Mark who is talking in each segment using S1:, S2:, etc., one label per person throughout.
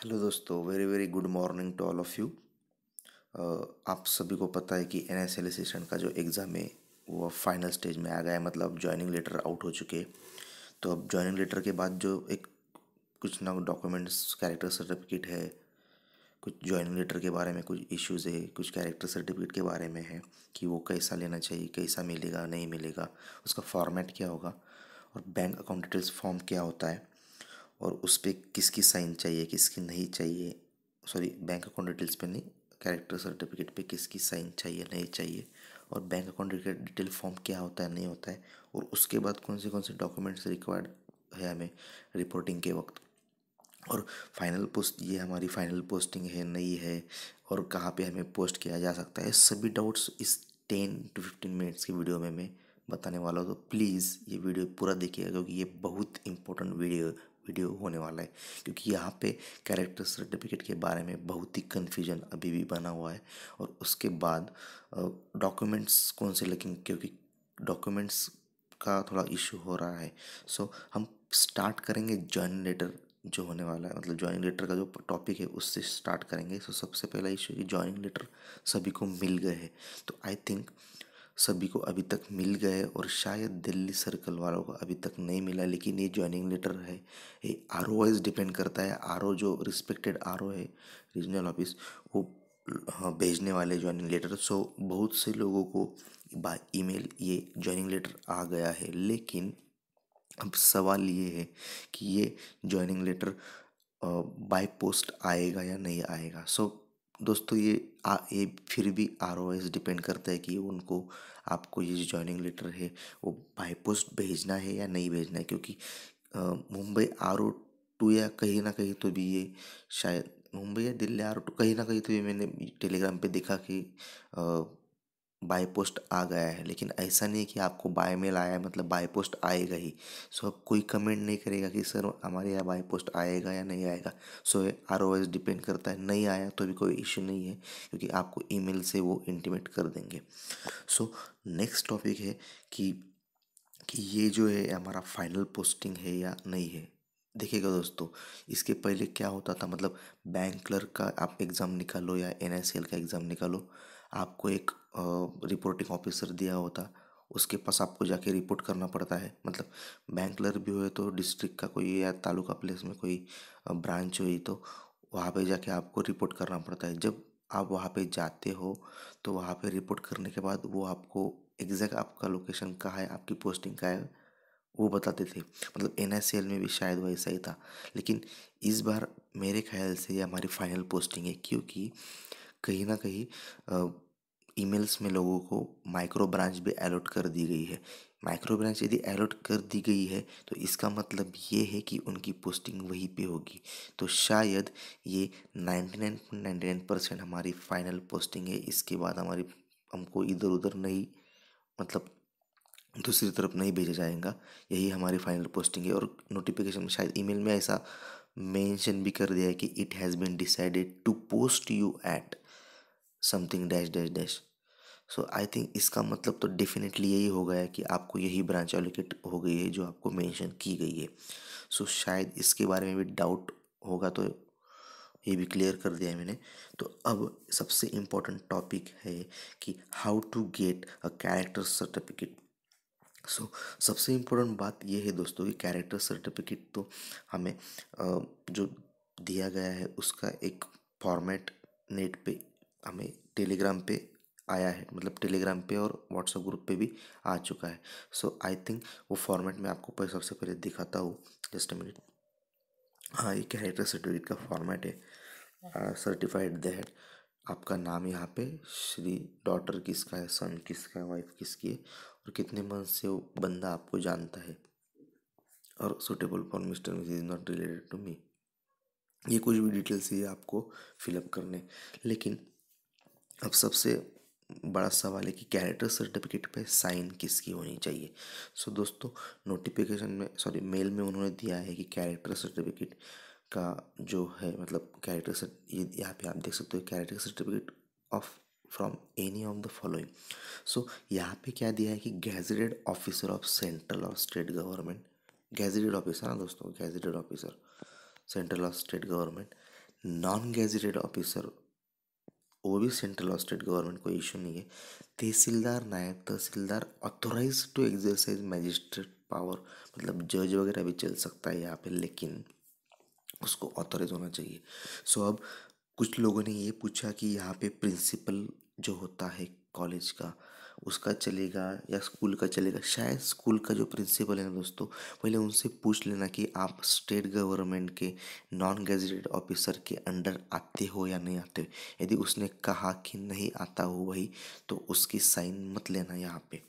S1: Hello दोस्तों, very very good morning to all of you. आप सभी को पता है कि NSL सेशन का जो एग्ज़ाम है वो अब फाइनल स्टेज में आ गया है। मतलब जॉइनिंग लेटर आउट हो चुके हैं। तो अब जॉइनिंग लेटर के बाद जो एक कुछ ना डॉक्यूमेंट्स, कैरेक्टर सर्टिफिकेट है, कुछ जॉइनिंग लेटर के बारे में कुछ इश्यूज़ है, कुछ कैरेक्टर सर्टिफिकेट के बारे में है कि वो कैसा लेना चाहिए, कैसा मिलेगा नहीं मिलेगा, उसका फॉर्मेट क्या होगा, और बैंक अकाउंट डिटेल्स फॉर्म क्या होता है, और उस पर किसकी साइन चाहिए किसकी नहीं चाहिए। सॉरी, बैंक अकाउंट डिटेल्स पे नहीं, कैरेक्टर सर्टिफिकेट पे किसकी साइन चाहिए नहीं चाहिए, और बैंक अकाउंट डिटेल फॉर्म क्या होता है नहीं होता है, और उसके बाद कौन से डॉक्यूमेंट्स रिक्वायर्ड है हमें रिपोर्टिंग के वक्त, और फाइनल पोस्ट, ये हमारी फाइनल पोस्टिंग है नहीं है, और कहाँ पे हमें पोस्ट किया जा सकता है। सभी डाउट्स इस 10 to 15 मिनट्स की वीडियो में मैं बताने वाला हूँ। तो प्लीज़ ये वीडियो पूरा देखिएगा क्योंकि ये बहुत इंपॉर्टेंट वीडियो होने वाला है। क्योंकि यहाँ पे कैरेक्टर सर्टिफिकेट के बारे में बहुत ही कन्फ्यूजन अभी भी बना हुआ है। और उसके बाद डॉक्यूमेंट्स कौन से लगेंगे, क्योंकि डॉक्यूमेंट्स का थोड़ा इशू हो रहा है। सो हम स्टार्ट करेंगे जॉइन लेटर जो होने वाला है, मतलब ज्वाइनिंग लेटर का जो टॉपिक है उससे स्टार्ट करेंगे। तो सबसे पहला इशू कि ज्वाइनिंग लेटर सभी को मिल गए हैं। तो आई थिंक सभी को अभी तक मिल गए, और शायद दिल्ली सर्कल वालों को अभी तक नहीं मिला। लेकिन ये ज्वाइनिंग लेटर है, ये RO वाइज डिपेंड करता है। RO जो रिस्पेक्टेड RO है, रीजनल ऑफिस, वो हाँ भेजने वाले ज्वाइनिंग लेटर। सो बहुत से लोगों को बाय ईमेल ये ज्वाइनिंग लेटर आ गया है। लेकिन अब सवाल ये है कि ये ज्वाइनिंग लेटर बाय पोस्ट आएगा या नहीं आएगा। सो दोस्तों, ये फिर भी ROS डिपेंड करता है कि उनको आपको ये जो ज्वाइनिंग लेटर है वो बाय पोस्ट भेजना है या नहीं भेजना है। क्योंकि मुंबई RO 2 या कहीं ना कहीं तो भी ये, शायद मुंबई या दिल्ली RO 2 कहीं ना कहीं तो ये मैंने टेलीग्राम पे देखा कि बाय पोस्ट आ गया है। लेकिन ऐसा नहीं कि आपको बाय मेल आया है मतलब बाय पोस्ट आएगा ही। सो अब कोई कमेंट नहीं करेगा कि सर हमारे यहाँ बाय पोस्ट आएगा या नहीं आएगा। सो ये ROS डिपेंड करता है। नहीं आया तो भी कोई इश्यू नहीं है, क्योंकि आपको ईमेल से वो इंटीमेट कर देंगे। सो नेक्स्ट टॉपिक है कि ये जो है हमारा फाइनल पोस्टिंग है या नहीं है। देखिएगा दोस्तों, इसके पहले क्या होता था, मतलब बैंक क्लर्क का आप एग्ज़ाम निकालो या NSL का एग्ज़ाम निकालो, आपको एक रिपोर्टिंग ऑफिसर दिया होता, उसके पास आपको जाके रिपोर्ट करना पड़ता है। मतलब बैंक क्लर्क भी हुए तो डिस्ट्रिक्ट का कोई या तालुका प्लेस में कोई ब्रांच हुई तो वहाँ पे जाके आपको रिपोर्ट करना पड़ता है। जब आप वहाँ पे जाते हो तो वहाँ पे रिपोर्ट करने के बाद वो आपको एग्जैक्ट आपका लोकेशन कहाँ है, आपकी पोस्टिंग कहाँ है, वो बताते थे। मतलब NSL में भी शायद वैसा ही था। लेकिन इस बार मेरे ख्याल से ये हमारी फाइनल पोस्टिंग है, क्योंकि कहीं ना कहीं ईमेल्स में लोगों को माइक्रो ब्रांच भी अलॉट कर दी गई है। माइक्रो ब्रांच यदि अलॉट कर दी गई है तो इसका मतलब ये है कि उनकी पोस्टिंग वहीं पे होगी। तो शायद ये 99.99% हमारी फाइनल पोस्टिंग है। इसके बाद हमको इधर उधर नहीं, मतलब दूसरी तरफ नहीं भेजा जाएगा। यही हमारी फाइनल पोस्टिंग है। और नोटिफिकेशन में शायद ईमेल में ऐसा मेंशन भी कर दिया है कि it has been decided to post you at something dash dash dash. So I think इसका मतलब तो डेफिनेटली यही हो गया है कि आपको यही ब्रांच एलोकेट हो गई है जो आपको मेंशन की गई है। सो शायद इसके बारे में भी डाउट होगा, तो ये भी क्लियर कर दिया है मैंने। तो अब सबसे इम्पोर्टेंट टॉपिक है कि how to get a character certificate. So सबसे इम्पोर्टेंट बात यह है दोस्तों कि कैरेक्टर सर्टिफिकेट तो हमें जो दिया गया है उसका एक फॉर्मेट नेट पे हमें टेलीग्राम पे आया है। मतलब टेलीग्राम पे और व्हाट्सएप ग्रुप पे भी आ चुका है। सो आई थिंक वो फॉर्मेट में आपको सबसे पहले दिखाता हूँ। Just a minute. हाँ, ये कैरेक्टर सर्टिफिकेट का फॉर्मेट है। सर्टिफाइड दैट आपका नाम यहाँ पे, श्री, डॉटर किसका है, सन किसका है, वाइफ किसकी है, और कितने मंथ से वो बंदा आपको जानता है, और suitable for mister miss is not related to me. ये कुछ भी डिटेल्स ये आपको फिलअप करने। लेकिन अब सबसे बड़ा सवाल है कि कैरेक्टर सर्टिफिकेट पे साइन किसकी होनी चाहिए। सो दोस्तों, नोटिफिकेशन में, सॉरी, मेल में उन्होंने दिया है कि कैरेक्टर सर्टिफिकेट का जो है, मतलब कैरेक्टर ये यहाँ पे आप देख सकते हो, character certificate of from any of the following. So यहाँ पे क्या दिया है कि गैजेटेड ऑफिसर ऑफ सेंट्रल और स्टेट गवर्नमेंट, गैजेटेड ऑफिसर ना दोस्तों, गैजेटेड ऑफिसर सेंट्रल और state government, non gazetted officer, वो भी सेंट्रल और स्टेट गवर्नमेंट को इशू नहीं है। Tehsildar, naib tehsildar authorise to exercise magistrate power, मतलब जज वगैरह भी चल सकता है यहाँ पे, लेकिन उसको ऑथोराइज होना चाहिए। सो अब कुछ लोगों ने ये पूछा कि यहाँ पे प्रिंसिपल जो होता है कॉलेज का, उसका चलेगा या स्कूल का चलेगा। शायद स्कूल का जो प्रिंसिपल है ना दोस्तों, पहले उनसे पूछ लेना कि आप स्टेट गवर्नमेंट के नॉन गेजेटेड ऑफिसर के अंडर आते हो या नहीं आते हो। यदि उसने कहा कि नहीं आता हो वही, तो उसकी साइन मत लेना यहाँ पे।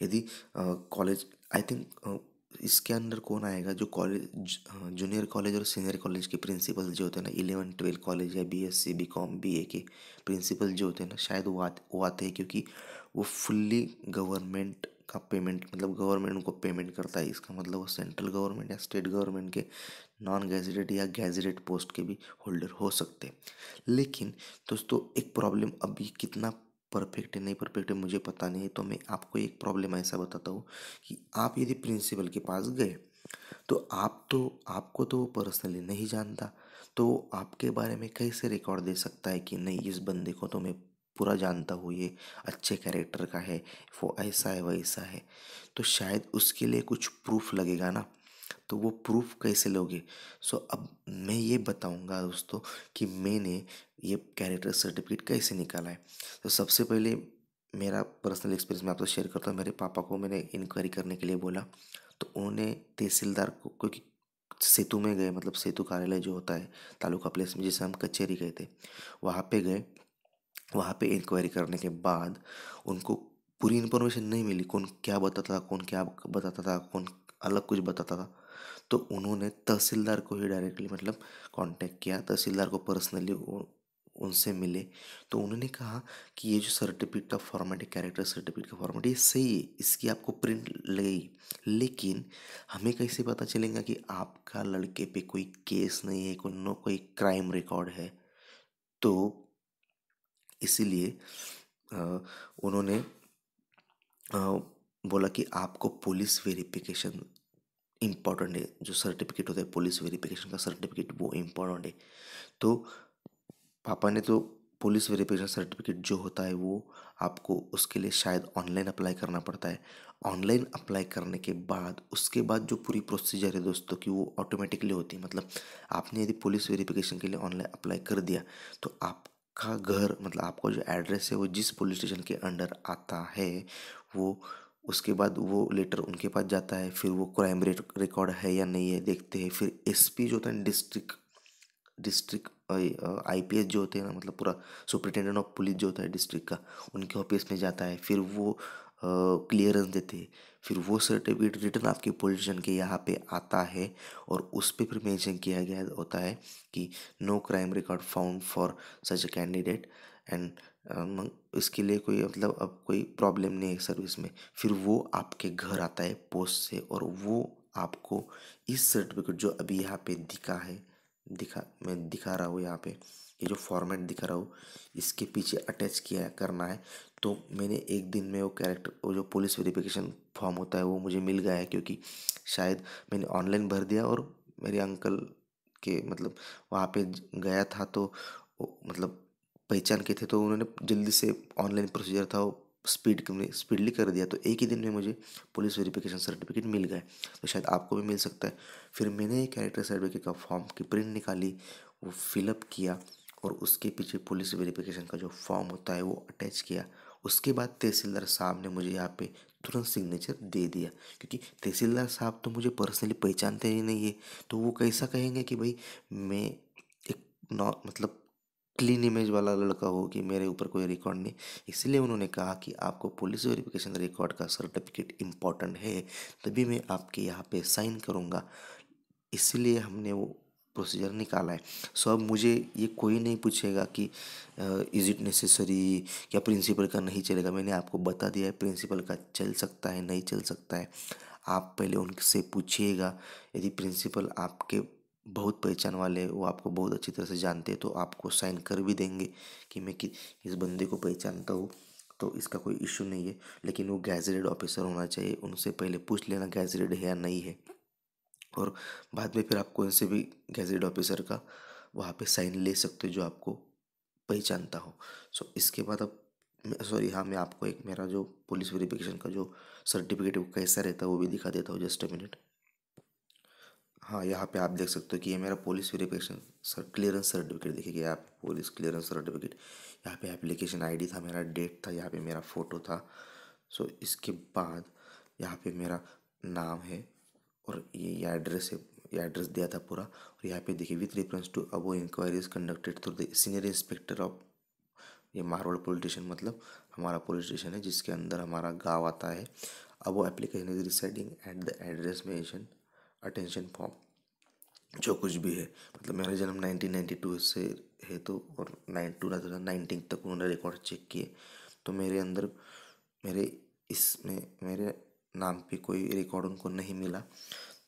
S1: यदि कॉलेज, आई थिंक इसके अंदर कौन आएगा, जो कॉलेज जूनियर कॉलेज और सीनियर कॉलेज के प्रिंसिपल जो होते हैं ना, 11-12 कॉलेज या बीएससी बीकॉम बीए के प्रिंसिपल जो होते हैं ना, शायद वो आते हैं, क्योंकि वो फुल्ली गवर्नमेंट का पेमेंट, मतलब गवर्नमेंट उनको पेमेंट करता है। इसका मतलब वो सेंट्रल गवर्नमेंट या स्टेट गवर्नमेंट के नॉन गैजेटेड या गैजेटेड पोस्ट के भी होल्डर हो सकते हैं। लेकिन दोस्तों एक प्रॉब्लम, अभी कितना परफेक्ट है नहीं परफेक्ट है मुझे पता नहीं है, तो मैं आपको एक प्रॉब्लम ऐसा बताता हूँ कि आप यदि प्रिंसिपल के पास गए, तो आपको तो वो पर्सनली नहीं जानता, तो वो आपके बारे में कैसे रिकॉर्ड दे सकता है कि नहीं इस बंदे को तो मैं पूरा जानता हूँ, ये अच्छे कैरेक्टर का है, वो ऐसा है वैसा है। तो शायद उसके लिए कुछ प्रूफ लगेगा ना, तो वो प्रूफ कैसे लोगे। सो अब मैं ये बताऊंगा दोस्तों कि मैंने ये कैरेक्टर सर्टिफिकेट कैसे निकाला है। तो सबसे पहले मेरा पर्सनल एक्सपीरियंस मैं आपको शेयर करता हूँ। मेरे पापा को मैंने इंक्वायरी करने के लिए बोला, तो उन्होंने तहसीलदार को, क्योंकि सेतु में गए, मतलब सेतु कार्यालय जो होता है तालुका प्लेस में, जिसे हम कचहरी कहते हैं, वहाँ पे गए। वहाँ पे इंक्वायरी करने के बाद उनको पूरी इन्फॉर्मेशन नहीं मिली, कौन क्या बताता था, कौन क्या बताता था, कौन अलग कुछ बताता था। तो उन्होंने तहसीलदार को ही डायरेक्टली मतलब कांटेक्ट किया, तहसीलदार को पर्सनली उनसे मिले। तो उन्होंने कहा कि ये जो सर्टिफिकेट का फॉर्मेट है, कैरेक्टर सर्टिफिकेट का फॉर्मेट, ये सही है, इसकी आपको प्रिंट लगेगी, लेकिन हमें कैसे पता चलेगा कि आपका लड़के पे कोई केस नहीं है, कोई क्राइम रिकॉर्ड है। तो इसीलिए अ, उन्होंने बोला कि आपको पुलिस वेरिफिकेशन इम्पॉर्टेंट है, जो सर्टिफिकेट होता है पुलिस वेरिफिकेशन का सर्टिफिकेट, वो इम्पॉर्टेंट है। तो पापा ने तो पुलिस वेरिफिकेशन सर्टिफिकेट जो होता है वो आपको उसके लिए शायद ऑनलाइन अप्लाई करना पड़ता है। ऑनलाइन अप्लाई करने के बाद उसके बाद जो पूरी प्रोसीजर है दोस्तों कि वो ऑटोमेटिकली होती है। मतलब आपने यदि पुलिस वेरिफिकेशन के लिए ऑनलाइन अप्लाई कर दिया, तो आपका घर, मतलब आपका जो एड्रेस है वो जिस पुलिस स्टेशन के अंडर आता है, वो उसके बाद वो लेटर उनके पास जाता है। फिर वो क्राइम रिकॉर्ड है या नहीं है देखते हैं। फिर एसपी जो होता है, डिस्ट्रिक्ट डिस्ट्रिक्ट आईपीएस जो होते हैं ना, मतलब पूरा सुपरिटेंडेंट ऑफ पुलिस जो होता है डिस्ट्रिक्ट का, उनके ऑफिस में जाता है। फिर वो क्लियरेंस देते हैं। फिर वो सर्टिफिकेट रिटर्न आपके पोजीशन के यहाँ पे आता है, और उस पे फिर मेंशन किया गया होता है कि no crime record found for such a candidate and, इसके लिए कोई मतलब अब कोई प्रॉब्लम नहीं है सर्विस में। फिर वो आपके घर आता है पोस्ट से, और वो आपको इस सर्टिफिकेट जो अभी यहाँ पे दिखा है, मैं दिखा रहा हूँ यहाँ पे, ये जो फॉर्मेट दिखा रहा हूँ, इसके पीछे अटैच किया करना है। तो मैंने एक दिन में वो जो पुलिस वेरिफिकेशन फॉर्म होता है वो मुझे मिल गया है, क्योंकि शायद मैंने ऑनलाइन भर दिया, और मेरे अंकल के मतलब वहाँ पे गया था, तो मतलब पहचान के थे, तो उन्होंने जल्दी से ऑनलाइन प्रोसीजर था वो स्पीडली कर दिया। तो एक ही दिन में मुझे पुलिस वेरिफिकेशन सर्टिफिकेट मिल गया। तो शायद आपको भी मिल सकता है। फिर मैंने कैरेक्टर सर्टिफिकेट का फॉर्म की प्रिंट निकाली, वो फिलअप किया, और उसके पीछे पुलिस वेरिफिकेशन का जो फॉर्म होता है वो अटैच किया। उसके बाद तहसीलदार साहब ने मुझे यहाँ पे तुरंत सिग्नेचर दे दिया, क्योंकि तहसीलदार साहब तो मुझे पर्सनली पहचानते ही नहीं है। तो वो कैसा कहेंगे कि भाई मैं एक नॉ मतलब क्लीन इमेज वाला लड़का हो, कि मेरे ऊपर कोई रिकॉर्ड नहीं। इसलिए उन्होंने कहा कि आपको पुलिस वेरिफिकेशन रिकॉर्ड का सर्टिफिकेट इम्पॉर्टेंट है, तभी मैं आपके यहाँ पे साइन करूँगा। इसलिए हमने वो प्रोसीजर निकाला है। सो अब मुझे ये कोई नहीं पूछेगा कि इज़ इट नेसेसरी, या प्रिंसिपल का नहीं चलेगा। मैंने आपको बता दिया है प्रिंसिपल का चल सकता है, नहीं चल सकता है। आप पहले उनसे पूछिएगा। यदि प्रिंसिपल आपके बहुत पहचान वाले, वो आपको बहुत अच्छी तरह से जानते हैं, तो आपको साइन कर भी देंगे कि मैं कि इस बंदे को पहचानता हूँ, तो इसका कोई इशू नहीं है। लेकिन वो गैजेटेड ऑफिसर होना चाहिए, उनसे पहले पूछ लेना गैजेटेड है या नहीं है। और बाद में फिर आप कौन से भी गैजेटेड ऑफिसर का वहाँ पे साइन ले सकते हो जो आपको पहचानता हो। सो इसके बाद अब सॉरी हाँ, मैं आपको एक मेरा जो पुलिस वेरिफिकेशन का जो सर्टिफिकेट वो कैसा रहता है वो भी दिखा देता हूँ, जस्ट अ मिनट। हाँ, यहाँ पे आप देख सकते हो कि ये मेरा police verification sir clearance certificate देखिए, यहाँ पे पुलिस क्लियरेंस सर्टिफिकेट, यहाँ पे एप्लीकेशन आईडी था, मेरा डेट था, यहाँ पे मेरा फ़ोटो था। सो इसके बाद यहाँ पे मेरा नाम है और ये एड्रेस है, ये एड्रेस दिया था पूरा। और यहाँ पे देखिए with reference to above enquiries conducted through the senior inspector of, ये मारवाड़ पुलिस स्टेशन मतलब हमारा पुलिस स्टेशन है जिसके अंदर हमारा गाँव आता है। अब वो application is residing at the address mention attention form, जो कुछ भी है मतलब मेरा जन्म 1992 से है तो, और 2019 तक उन्होंने रिकॉर्ड चेक किए तो मेरे अंदर मेरे इसमें मेरे नाम पे कोई रिकॉर्ड उनको नहीं मिला।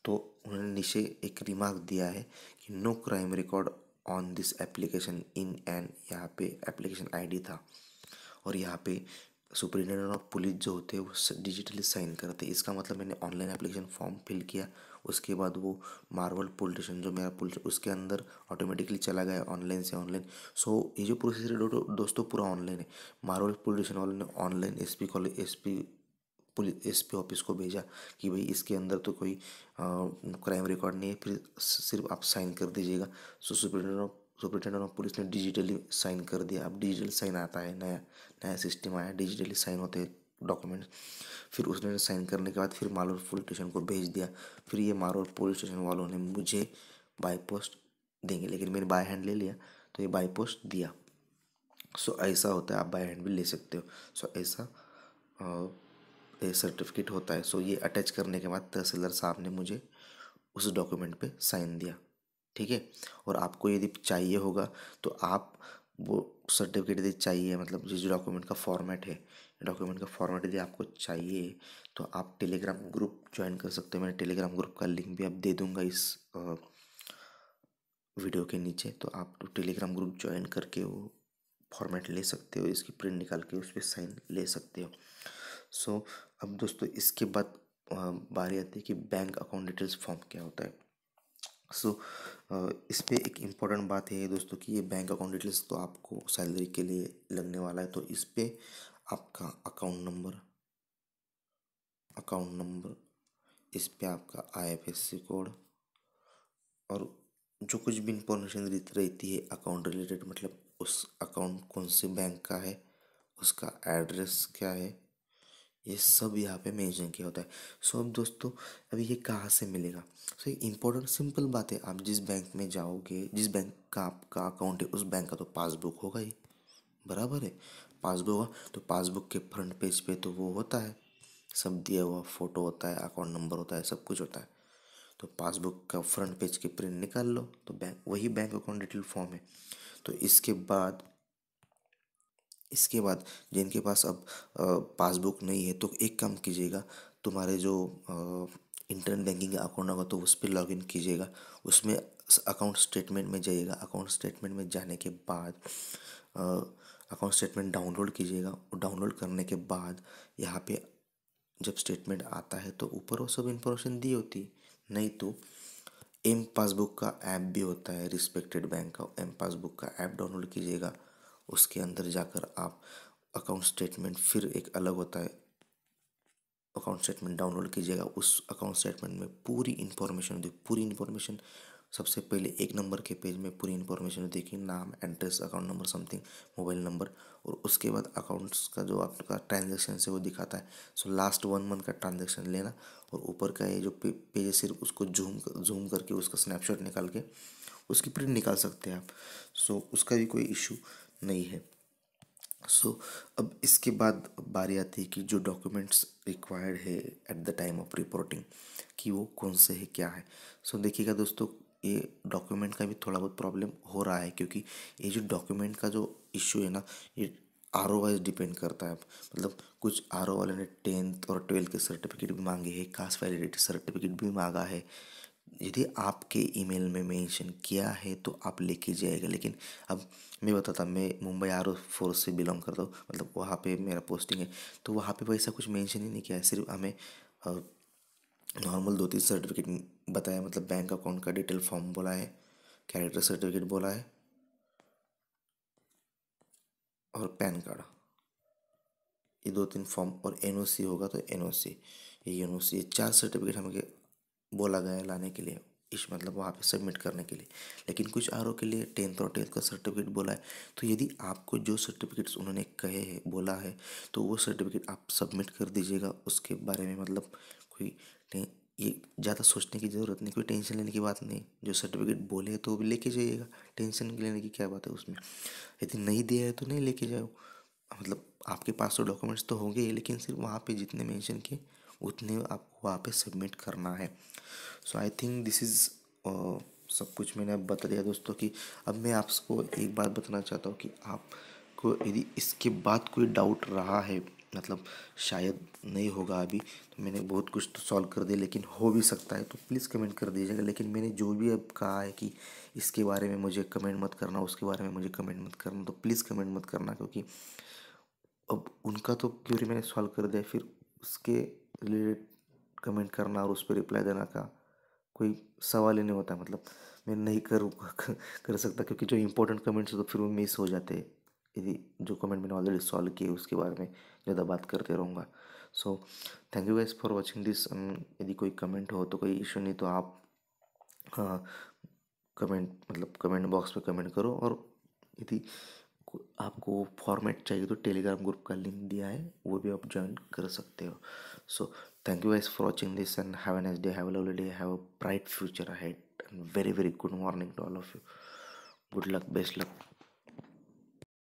S1: तो उन्होंने नीचे एक रिमार्क दिया है कि no crime record on this application in an, यहाँ पे एप्लीकेशन आईडी था और यहाँ पे सुपरिटेंडेंट ऑफ पुलिस जो होते हैं वो डिजिटली साइन करते हैं। इसका मतलब मैंने ऑनलाइन एप्लीकेशन फॉर्म फिल किया, उसके बाद वो मार्वल पुलिस स्टेशन जो मेरा पुलिस उसके अंदर ऑटोमेटिकली चला गया ऑनलाइन से ऑनलाइन। सो ये जो प्रोसेस है दोस्तों पूरा ऑनलाइन है। मार्वल पुलिस स्टेशन वालों ने online SP college SP police SP office को भेजा कि भाई इसके अंदर तो कोई क्राइम रिकॉर्ड नहीं है, फिर सिर्फ आप साइन कर दीजिएगा। सो सुपरिटेंडेंट ऑफ पुलिस ने डिजिटली साइन कर दिया। अब डिजिटल साइन आता है, नया नया सिस्टम आया, डिजिटली साइन होते हैं डॉक्यूमेंट्स। फिर उसने साइन करने के बाद फिर मालौर पुलिस स्टेशन को भेज दिया। फिर ये मालौर पुलिस स्टेशन वालों ने मुझे बाई पोस्ट देंगे, लेकिन मैंने बाय हैंड ले लिया तो ये बाई पोस्ट दिया। सो ऐसा होता है, आप बाय हैंड भी ले सकते हो। सो ऐसा ये सर्टिफिकेट होता है। सो ये अटैच करने के बाद तहसीलदार साहब ने मुझे उस डॉक्यूमेंट पे साइन दिया, ठीक है। और आपको यदि चाहिए होगा तो आप वो सर्टिफिकेट यदि चाहिए मतलब जिस डॉक्यूमेंट का फॉर्मेट है, डॉक्यूमेंट का फॉर्मेट यदि आपको चाहिए तो आप टेलीग्राम ग्रुप ज्वाइन कर सकते हो। मैं टेलीग्राम ग्रुप का लिंक भी आप दे दूंगा इस वीडियो के नीचे, तो आप टेलीग्राम ग्रुप ज्वाइन करके वो फॉर्मेट ले सकते हो, इसकी प्रिंट निकाल के उस पर साइन ले सकते हो। सो अब दोस्तों इसके बाद बारी आती है कि बैंक अकाउंट डिटेल्स फॉर्म क्या होता है। सो इस पे एक इम्पॉर्टेंट बात है दोस्तों कि ये बैंक अकाउंट डिटेल्स तो आपको सैलरी के लिए लगने वाला है, तो इस पे आपका अकाउंट नंबर, इस पे आपका आईएफएससी कोड और जो कुछ भी इंफॉर्मेशन रहती है अकाउंट रिलेटेड, मतलब उस अकाउंट कौन से बैंक का है, उसका एड्रेस क्या है, ये सब यहाँ पे मेंशन किया होता है। सो अब दोस्तों अभी ये कहाँ से मिलेगा। सो ये इम्पोर्टेंट सिंपल बात है, आप जिस बैंक में जाओगे, जिस बैंक का आपका अकाउंट है उस बैंक का तो पासबुक होगा ही, बराबर है। पासबुक होगा तो पासबुक के फ्रंट पेज पे तो वो होता है, सब दिया हुआ फोटो होता है, अकाउंट नंबर होता है, सब कुछ होता है। तो पासबुक का फ्रंट पेज की प्रिंट निकाल लो तो बैंक वही बैंक अकाउंट डिटेल फॉर्म है। तो इसके बाद जिनके पास अब पासबुक नहीं है तो एक काम कीजिएगा, तुम्हारे जो इंटरनेट बैंकिंग अकाउंट होगा तो उस पर लॉगिन कीजिएगा, उसमें अकाउंट स्टेटमेंट में जाइएगा। अकाउंट स्टेटमेंट में जाने के बाद अकाउंट स्टेटमेंट डाउनलोड कीजिएगा। डाउनलोड करने के बाद यहाँ पे जब स्टेटमेंट आता है तो ऊपर वो सब इन्फॉर्मेशन दी होती, नहीं तो एम पासबुक का ऐप भी होता है रिस्पेक्टेड बैंक का, एम पासबुक का ऐप डाउनलोड कीजिएगा। उसके अंदर जाकर आप अकाउंट स्टेटमेंट फिर एक अलग होता है, अकाउंट स्टेटमेंट डाउनलोड कीजिएगा। उस अकाउंट स्टेटमेंट में पूरी इन्फॉर्मेशन होती है, पूरी इन्फॉर्मेशन सबसे पहले एक नंबर के पेज में पूरी इन्फॉर्मेशन होती है कि नाम, address, account number something, mobile number, और उसके बाद अकाउंट्स का जो आपका ट्रांजेक्शन है वो दिखाता है। सो लास्ट 1 मंथ का ट्रांजेक्शन लेना और ऊपर का ये जो पेज है सिर्फ उसको जूम करके उसका स्नैपशॉट निकाल के उसकी प्रिंट निकाल सकते हैं आप। सो उसका भी कोई इशू नहीं है। सो अब इसके बाद बारी आती है कि जो डॉक्यूमेंट्स रिक्वायर्ड है at the time of reporting कि वो कौन से है क्या है। सो देखिएगा दोस्तों ये डॉक्यूमेंट का भी थोड़ा बहुत प्रॉब्लम हो रहा है, क्योंकि ये जो डॉक्यूमेंट का जो इशू है ना ये आर ओ वाइज डिपेंड करता है। मतलब कुछ आर ओ वाले ने 10th और 12th के सर्टिफिकेट भी मांगे हैं, कास्ट वैलिडिटी सर्टिफिकेट भी मांगा है। यदि आपके ईमेल में मेंशन किया है तो आप लेके जाइएगा, लेकिन अब मैं बताता, मैं मुंबई आर फोर्स से बिलोंग करता हूँ, मतलब वहाँ पे मेरा पोस्टिंग है, तो वहाँ पे वैसा कुछ मेंशन ही नहीं किया है। सिर्फ हमें नॉर्मल 2-3 सर्टिफिकेट बताया, मतलब बैंक अकाउंट का डिटेल फॉर्म बोला है, कैरेक्टर सर्टिफिकेट बोला है और पैन कार्ड, ये 2-3 फॉर्म, और एनओसी होगा तो एनओसी, ये एनओसी, ये 4 सर्टिफिकेट हमें बोला गया है लाने के लिए, इस मतलब वहाँ पे सबमिट करने के लिए। लेकिन कुछ आर के लिए 10th और 10th का सर्टिफिकेट बोला है। तो यदि आपको जो सर्टिफिकेट्स उन्होंने कहे हैं, बोला है, तो वो सर्टिफिकेट आप सबमिट कर दीजिएगा। उसके बारे में मतलब कोई ये ज़्यादा सोचने की ज़रूरत नहीं, कोई टेंशन लेने की बात नहीं। जो सर्टिफिकेट बोले तो भी लेके जाइएगा, टेंशन लेने की क्या बात है उसमें। यदि नहीं दिया है तो नहीं लेके जाओ, मतलब आपके पास तो डॉक्यूमेंट्स तो होंगे ही, लेकिन सिर्फ वहाँ पे जितने मेंशन किए उतने आपको वहाँ पे सबमिट करना है। सो आई थिंक दिस इज़ सब कुछ मैंने अब बता दिया दोस्तों। कि अब मैं आपको एक बात बताना चाहता हूँ कि आपको यदि इसके बाद कोई डाउट रहा है, मतलब शायद नहीं होगा अभी, तो मैंने बहुत कुछ तो सॉल्व कर दिया, लेकिन हो भी सकता है तो प्लीज़ कमेंट कर दीजिएगा। लेकिन मैंने जो भी अब कहा है कि इसके बारे में मुझे कमेंट मत करना, उसके बारे में मुझे कमेंट मत करना, तो प्लीज़ कमेंट मत करना, क्योंकि अब उनका तो क्यूरी मैंने सॉल्व कर दिया, फिर उसके रिलेटेड कमेंट करना और उस पर रिप्लाई देना का कोई सवाल ही नहीं होता। मतलब मैं नहीं कर सकता, क्योंकि जो इंपॉर्टेंट कमेंट्स तो फिर वो मिस हो जाते हैं यदि जो कमेंट मैंने ऑलरेडी सॉल्व किए उसके बारे में ज़्यादा बात करते रहूँगा। सो thank you guys for watching this. यदि कोई कमेंट हो तो कोई इशू नहीं, तो आप कमेंट मतलब कमेंट बॉक्स में कमेंट करो। और यदि आपको फॉर्मेट चाहिए तो टेलीग्राम ग्रुप का लिंक दिया है, वो भी आप ज्वाइन कर सकते हो। So thank you guys for watching this and have a nice day, have a lovely day, have a bright future ahead and very very good morning to all of you. Good luck, best luck.